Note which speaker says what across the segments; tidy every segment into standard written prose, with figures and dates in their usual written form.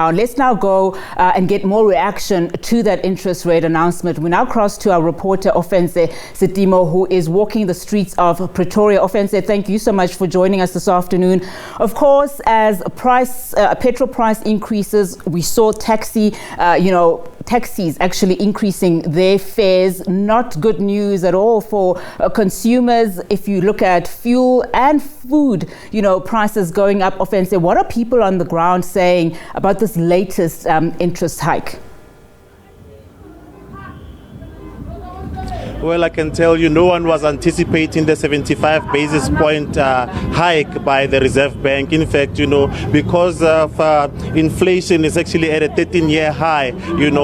Speaker 1: Let's now go and get more reaction to that interest rate announcement. We now cross to our reporter, Offense Sitimo, who is walking the streets of Pretoria. Offense, thank you so much for joining us this afternoon. Of course, as petrol price increases, we saw taxis actually increasing their fares. Not good news at all for consumers. If you look at fuel and food, prices going up. Offense, what are people on the ground saying about this latest interest hike?
Speaker 2: Well, I can tell you no one was anticipating the 75 basis point hike by the Reserve Bank. In fact, because of inflation is actually at a 13-year high,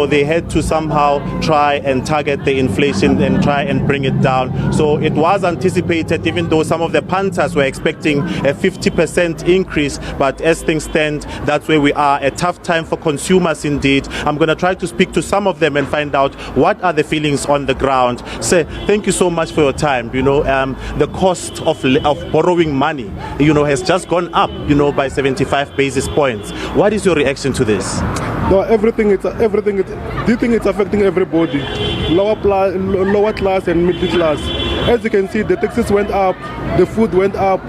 Speaker 2: they had to somehow try and target the inflation and try and bring it down. So it was anticipated, even though some of the punters were expecting a 50% increase. But as things stand, that's where we are. A tough time for consumers indeed. I'm going to try to speak to some of them and find out what are the feelings on the ground. Say, thank you so much for your time. The cost of borrowing money, has just gone up, by 75 basis points. What is your reaction to this?
Speaker 3: No, everything. Do you think it's affecting everybody? Lower class and middle class. As you can see, the taxes went up, the food went up,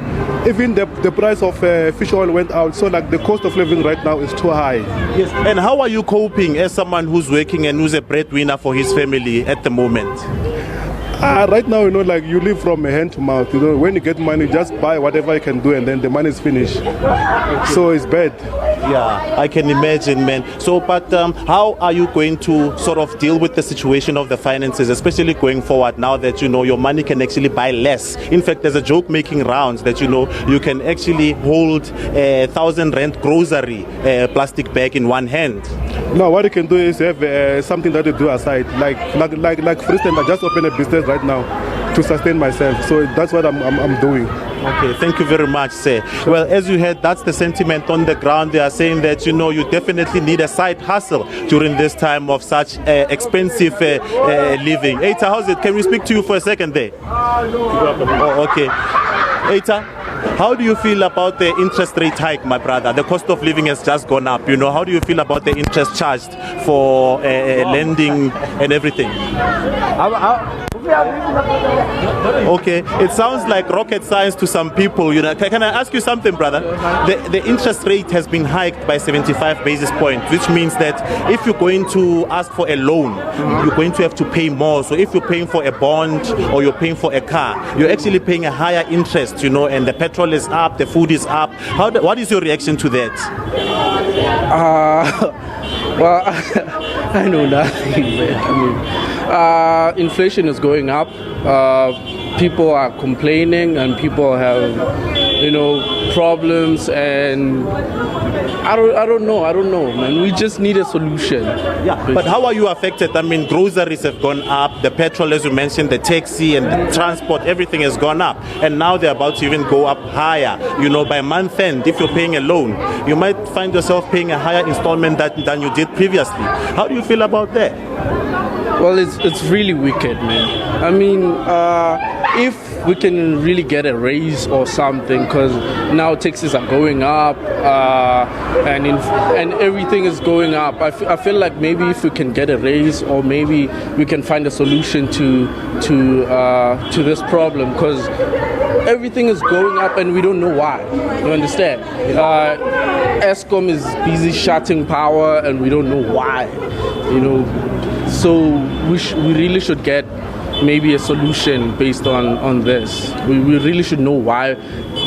Speaker 3: even the price of fish oil went out. So the cost of living right now is too high.
Speaker 2: Yes. And how are you coping as someone who's working and who's a breadwinner for his family at the moment?
Speaker 3: Right now, you live from hand to mouth. When you get money, just buy whatever you can do, and then the money is finished. So it's bad.
Speaker 2: Yeah, I can imagine, man. So, but how are you going to sort of deal with the situation of the finances, especially going forward now that your money can actually buy less? In fact, there's a joke making rounds that you can actually hold 1,000 rand grocery plastic bag in one hand.
Speaker 3: No, what you can do is have something that you do aside. Like for instance, I just opened a business right now to sustain myself. So that's what I'm doing.
Speaker 2: Okay, thank you very much, sir. Well, as you heard, that's the sentiment on the ground. They are saying that, you definitely need a side hustle during this time of such expensive living. Eita, how's it? Can we speak to you for a second there? Oh, okay. Eita, how do you feel about the interest rate hike, my brother? The cost of living has just gone up. How do you feel about the interest charged for lending and everything? Okay, it sounds like rocket science to some people. Can I ask you something, brother? The interest rate has been hiked by 75 basis points, which means that if you're going to ask for a loan, you're going to have to pay more. So if you're paying for a bond or you're paying for a car, you're actually paying a higher interest, and the petrol is up, the food is up. What is your reaction to that?
Speaker 4: Well, I know nothing, man. Inflation is going up. People are complaining, and people have, problems, and I don't know, man. We just need a solution.
Speaker 2: Yeah, but how are you affected? Groceries have gone up, the petrol, as you mentioned, the taxi and the transport, everything has gone up, and now they're about to even go up higher. By month end, if you're paying a loan, you might find yourself paying a higher installment than you did previously. How do you feel about that?
Speaker 4: Well, it's really wicked, man. If we can really get a raise or something, because now taxes are going up and everything is going up. I feel like maybe if we can get a raise, or maybe we can find a solution to this problem, because everything is going up and we don't know why. You understand? Eskom is busy shutting power and we don't know why. So we really should get maybe a solution based on this. We really should know why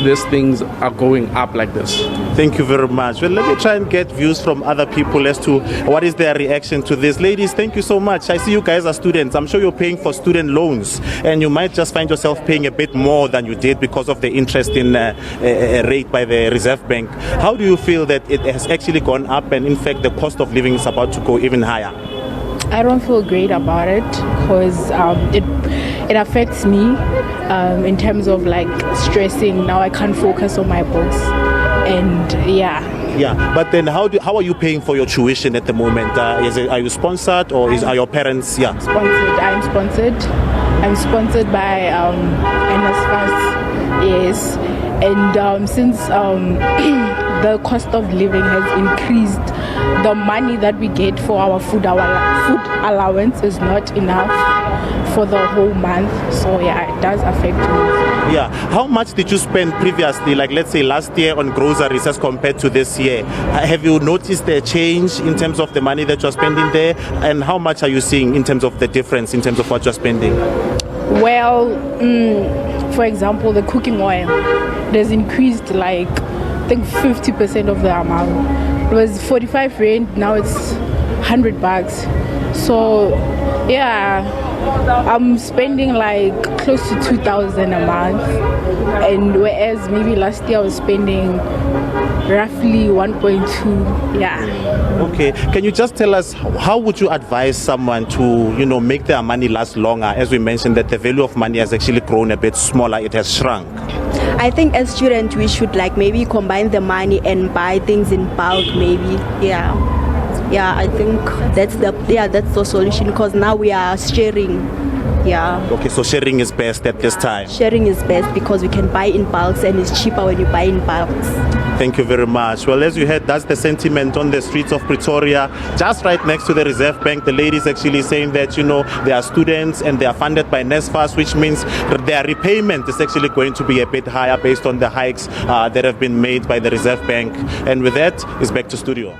Speaker 4: these things are going up like this.
Speaker 2: Thank you very much. Well, let me try and get views from other people as to what is their reaction to this. Ladies, thank you so much. I see you guys are students. I'm sure you're paying for student loans, and you might just find yourself paying a bit more than you did because of the interest in rate by the Reserve Bank. How do you feel that it has actually gone up, and in fact the cost of living is about to go even higher?
Speaker 5: I don't feel great about it, because it affects me in terms of stressing. Now I can't focus on my books, and
Speaker 2: yeah. But then how are you paying for your tuition at the moment? Are you sponsored, or are your parents?
Speaker 5: Sponsored. I'm sponsored by NSFAS. Yes, and since the cost of living has increased the money that we get for our food allowance is not enough for the whole month. So yeah, it does affect me.
Speaker 2: Yeah. How much did you spend previously, like let's say last year, on groceries as compared to this year? Have you noticed a change in terms of the money that you're spending there? And how much are you seeing in terms of the difference in terms of what you're spending?
Speaker 5: Well, for example, the cooking oil, it has increased like, I think 50% of the amount. It was 45 rand, now it's 100 bucks. So yeah, I'm spending like close to 2,000 a month, and whereas maybe last year I was spending roughly 1.2. Yeah.
Speaker 2: Okay. Can you just tell us, how would you advise someone to, make their money last longer? As we mentioned, that the value of money has actually grown a bit smaller, it has shrunk.
Speaker 6: I think as students we should like maybe combine the money and buy things in bulk, maybe. Yeah, I think that's the solution, because now we are sharing. Yeah.
Speaker 2: Okay, so sharing is best at this time.
Speaker 6: Sharing is best because we can buy in bulks and it's cheaper when you buy in bulks.
Speaker 2: Thank you very much. Well, as you heard, that's the sentiment on the streets of Pretoria, just right next to the Reserve Bank. The ladies actually saying that, they are students and they are funded by NSFAS, which means that their repayment is actually going to be a bit higher based on the hikes that have been made by the Reserve Bank. And with that, it's back to studio.